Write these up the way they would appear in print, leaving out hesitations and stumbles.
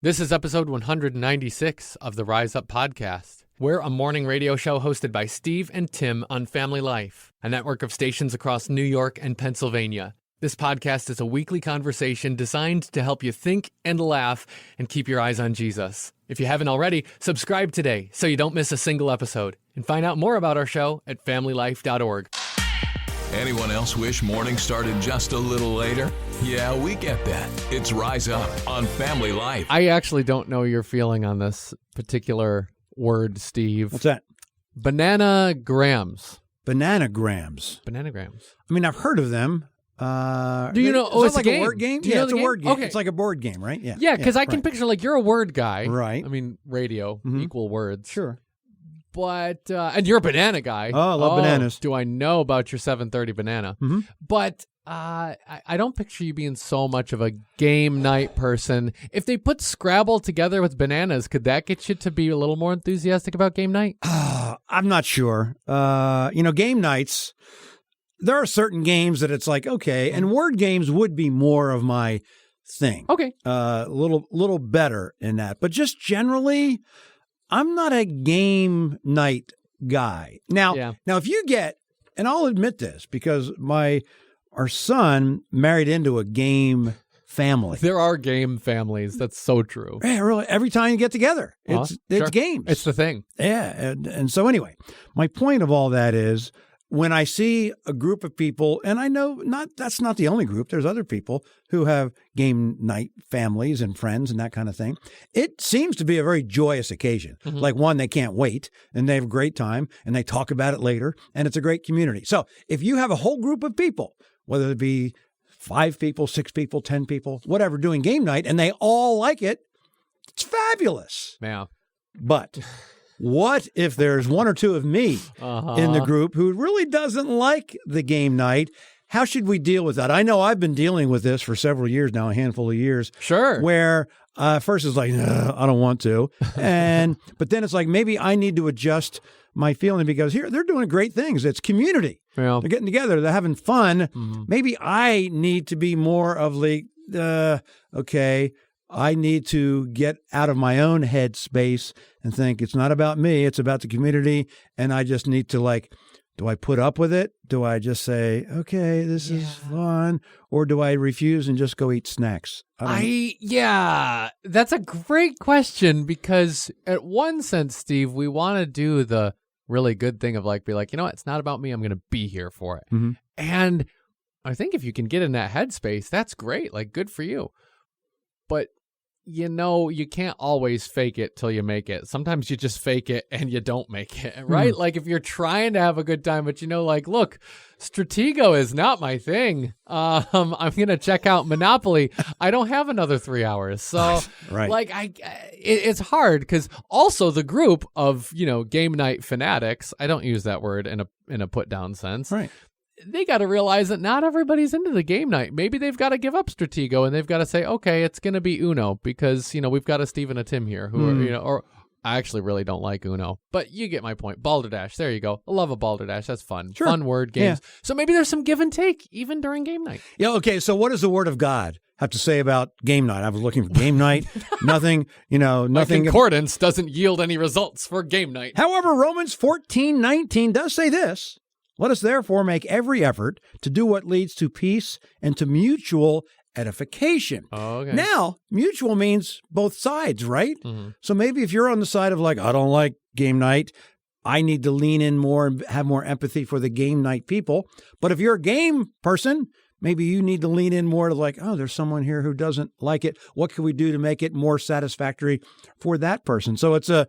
This is episode 196 of the Rise Up podcast. We're a morning radio show hosted by Steve and Tim on Family Life, a network of stations across New York and Pennsylvania. This podcast is a weekly conversation designed to help you think and laugh and keep your eyes on Jesus. If you haven't already, subscribe today so you don't miss a single episode. And find out more about our show at familylife.org. Anyone else wish morning started just a little later? Yeah, we get that. It's Rise Up on Family Life. I actually don't know your feeling on this particular word, Steve. What's that? Bananagrams. Bananagrams. Bananagrams. I mean, I've heard of them. Do you know? Is Oh, that it's like a game. a word game. Do you Yeah, know it's the a game? word game. Okay. It's like a board game, right? Yeah. Yeah, because I can right. picture like you're a word guy. Right. I mean, radio, Mhm. equal words. Sure. But, and you're a banana guy. Oh, I love bananas. Do I know about your 7:30 banana? Mhm. But I don't picture you being so much of a game night person. If they put Scrabble together with bananas, could that get you to be a little more enthusiastic about game night? I'm not sure. Game nights, there are certain games that it's like, okay, and word games would be more of my thing. Okay. A little better in that. But just generally, I'm not a game night guy. Now, if you get, and I'll admit this because our son married into a game family. There are game families. That's so true. Yeah, really. Every time you get together, it's Sure. games. It's the thing. Yeah. And so anyway, my point of all that is when I see a group of people, and I know that's not the only group, there's other people who have game night families and friends and that kind of thing. It seems to be a very joyous occasion. Mm-hmm. Like one, they can't wait and they have a great time and they talk about it later and it's a great community. So if you have a whole group of people, whether it be 5 people, 6 people, 10 people, whatever, doing game night, and they all like it, it's fabulous. Yeah. But what if there's one or two of me in the group who really doesn't like the game night? How should we deal with that? I know I've been dealing with this for several years now, a handful of years. Sure. Where first it's like, no, I don't want to. But then it's like, maybe I need to adjust my feeling because here they're doing great things. It's community. Yeah. They're getting together. They're having fun. Mm-hmm. Maybe I need to be more of like, okay, I need to get out of my own head space and think it's not about me. It's about the community. And I just need to like, do I put up with it? Do I just say, okay, this is fun? Or do I refuse and just go eat snacks? That's a great question because at one sense, Steve, we want to do the really good thing of like, be like, you know what? It's not about me. I'm going to be here for it. Mm-hmm. And I think if you can get in that headspace, that's great. Like, good for you. But you can't always fake it till you make it. Sometimes you just fake it and you don't make it, right? Like if you're trying to have a good time, but like, look, Stratego is not my thing. I'm going to check out Monopoly. I don't have another 3 hours. So Right. like it's hard because also the group of, game night fanatics, I don't use that word in a put down sense. Right. They got to realize that not everybody's into the game night. Maybe they've got to give up Stratego and they've got to say, okay, it's going to be Uno because, we've got a Steve and a Tim here who are, or I actually really don't like Uno, but you get my point. Balderdash. There you go. I love a Balderdash. That's fun. Sure. Fun word games. Yeah. So maybe there's some give and take even during game night. Yeah. Okay. So what does the Word of God have to say about game night? I was looking for game night. Nothing, My nothing. concordance doesn't yield any results for game night. However, Romans 14:19 does say this. Let us therefore make every effort to do what leads to peace and to mutual edification. Okay. Now, mutual means both sides, right? Mhm. So maybe if you're on the side of like, I don't like game night, I need to lean in more and have more empathy for the game night people. But if you're a game person, maybe you need to lean in more to like, oh, there's someone here who doesn't like it. What can we do to make it more satisfactory for that person? So it's a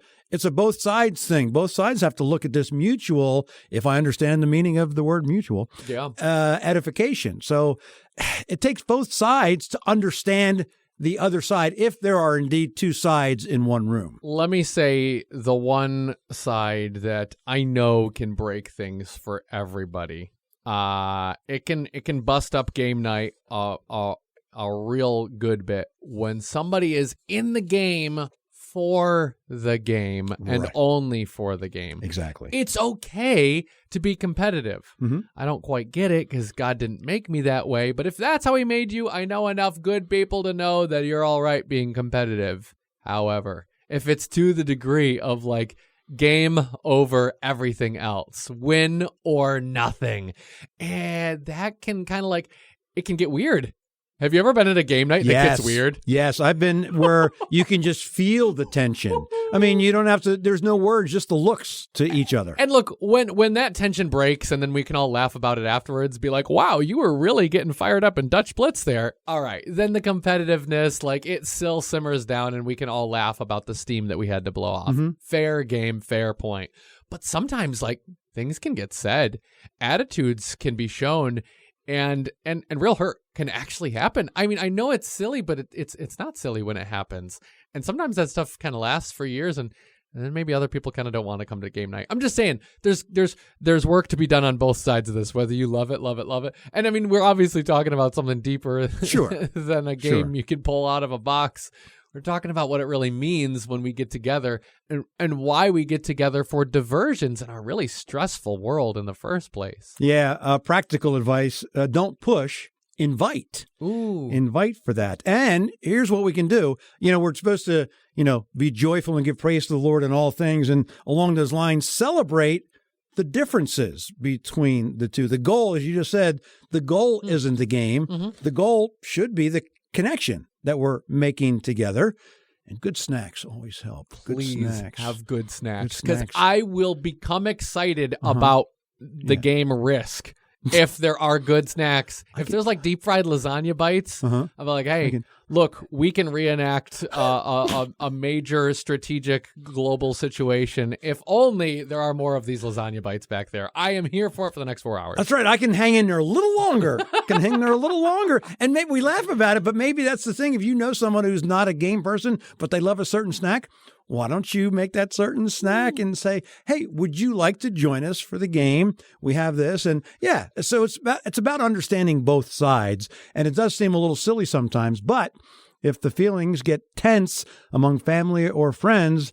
both sides thing. Both sides have to look at this mutual, if I understand the meaning of the word mutual, edification. So it takes both sides to understand the other side if there are indeed two sides in one room. Let me say the one side that I know can break things for everybody. It can bust up game night a real good bit when somebody is in the game for the game and Right. only for the game. Exactly. It's okay to be competitive. Mhm. I don't quite get it because God didn't make me that way. But if that's how he made you, I know enough good people to know that you're all right being competitive. However, if it's to the degree of like game over everything else, win or nothing, and that can kind of like, it can get weird. Have you ever been at a game night that gets weird? Yes, I've been where you can just feel the tension. I mean, you don't have to, there's no words, just the looks to each other. And look, when that tension breaks and then we can all laugh about it afterwards, be like, wow, you were really getting fired up in Dutch Blitz there. All right. Then the competitiveness, like it still simmers down and we can all laugh about the steam that we had to blow off. Mhm. Fair game, fair point. But sometimes like things can get said, attitudes can be shown, and real hurt can actually happen. I mean, I know it's silly, but it's not silly when it happens. And sometimes that stuff kind of lasts for years, and then maybe other people kind of don't want to come to game night. I'm just saying, there's work to be done on both sides of this, whether you love it. And I mean, we're obviously talking about something deeper than a game you can pull out of a box. We're talking about what it really means when we get together, and why we get together for diversions in our really stressful world in the first place. Yeah, practical advice, don't push, invite. Ooh. Invite for that. And here's what we can do. We're supposed to, be joyful and give praise to the Lord in all things. And along those lines, celebrate the differences between the two. The goal, as you just said, the goal isn't the game. Mm-hmm. The goal should be the connection that we're making together. And good snacks always help. Please good snacks. Have good snacks. Because I will become excited about the game Risk if there are good snacks. If there's like deep fried lasagna bites, I'm like, hey, look, we can reenact a major strategic global situation. If only there are more of these lasagna bites back there. I am here for it for the next 4 hours. That's right. I can hang in there a little longer. And maybe we laugh about it, but maybe that's the thing. If you know someone who's not a game person, but they love a certain snack, why don't you make that certain snack and say, hey, would you like to join us for the game? We have this. And yeah, so it's about understanding both sides. And it does seem a little silly sometimes, but if the feelings get tense among family or friends,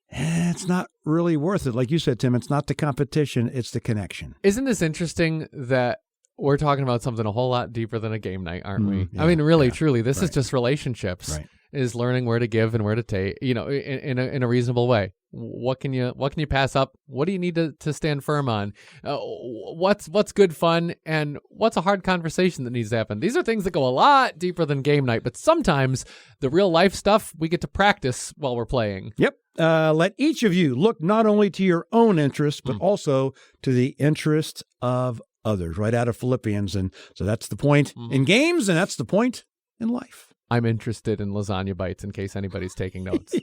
it's not really worth it. Like you said, Tim, it's not the competition, it's the connection. Isn't this interesting that we're talking about something a whole lot deeper than a game night, aren't we? Yeah, I mean, really, truly, this is just relationships. Right. Is learning where to give and where to take, in a reasonable way. What can you pass up? What do you need to stand firm on? What's good fun, and what's a hard conversation that needs to happen? These are things that go a lot deeper than game night, but sometimes the real life stuff we get to practice while we're playing. Yep. Let each of you look not only to your own interests, but also to the interests of others, right out of Philippians. And so that's the point in games, and that's the point in life. I'm interested in lasagna bites in case anybody's taking notes.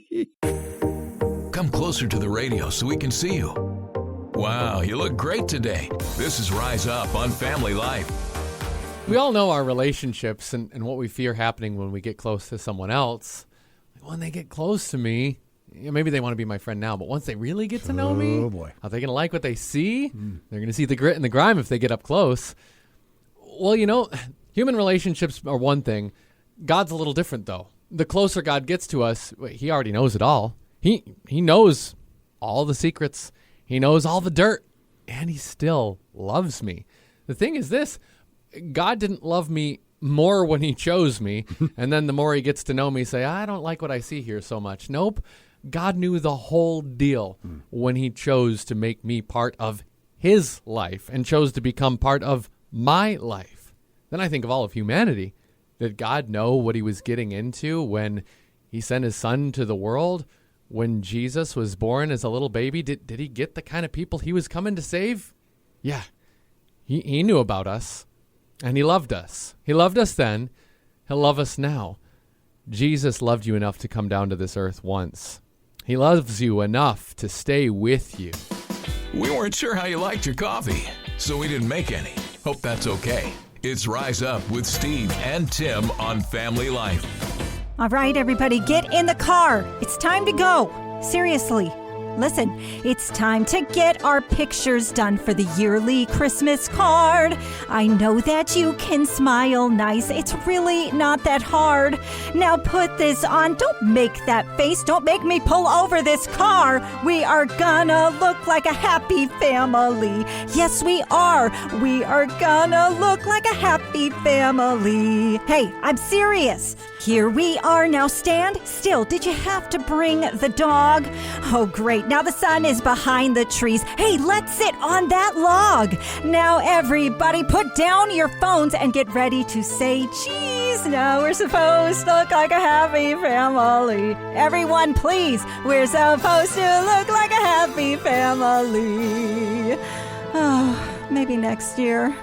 Come closer to the radio so we can see you. Wow, you look great today. This is Rise Up on Family Life. We all know our relationships and what we fear happening when we get close to someone else. When they get close to me, maybe they want to be my friend now, but once they really get to know me, are they going to like what they see? They're going to see the grit and the grime if they get up close. Well, human relationships are one thing. God's a little different, though. The closer God gets to us, he already knows it all. He knows all the secrets. He knows all the dirt, and he still loves me. The thing is this, God didn't love me more when he chose me, and then the more he gets to know me, say, I don't like what I see here so much. Nope. God knew the whole deal when he chose to make me part of his life and chose to become part of my life. Then I think of all of humanity. Did God know what he was getting into when he sent his son to the world? When Jesus was born as a little baby, did he get the kind of people he was coming to save? Yeah, he knew about us, and he loved us. He loved us then. He'll love us now. Jesus loved you enough to come down to this earth once. He loves you enough to stay with you. We weren't sure how you liked your coffee, so we didn't make any. Hope that's okay. It's Rise Up with Steve and Tim on Family Life. All right, everybody, get in the car. It's time to go. Seriously. Listen, it's time to get our pictures done for the yearly Christmas card. I know that you can smile nice. It's really not that hard. Now put this on. Don't make that face. Don't make me pull over this car. We are gonna look like a happy family. Yes, we are. We are gonna look like a happy family. Hey, I'm serious. Here we are. Now stand still. Did you have to bring the dog? Oh, great. Now the sun is behind the trees. Hey, let's sit on that log. Now everybody put down your phones and get ready to say cheese. Now we're supposed to look like a happy family. Everyone, please. We're supposed to look like a happy family. Oh, maybe next year.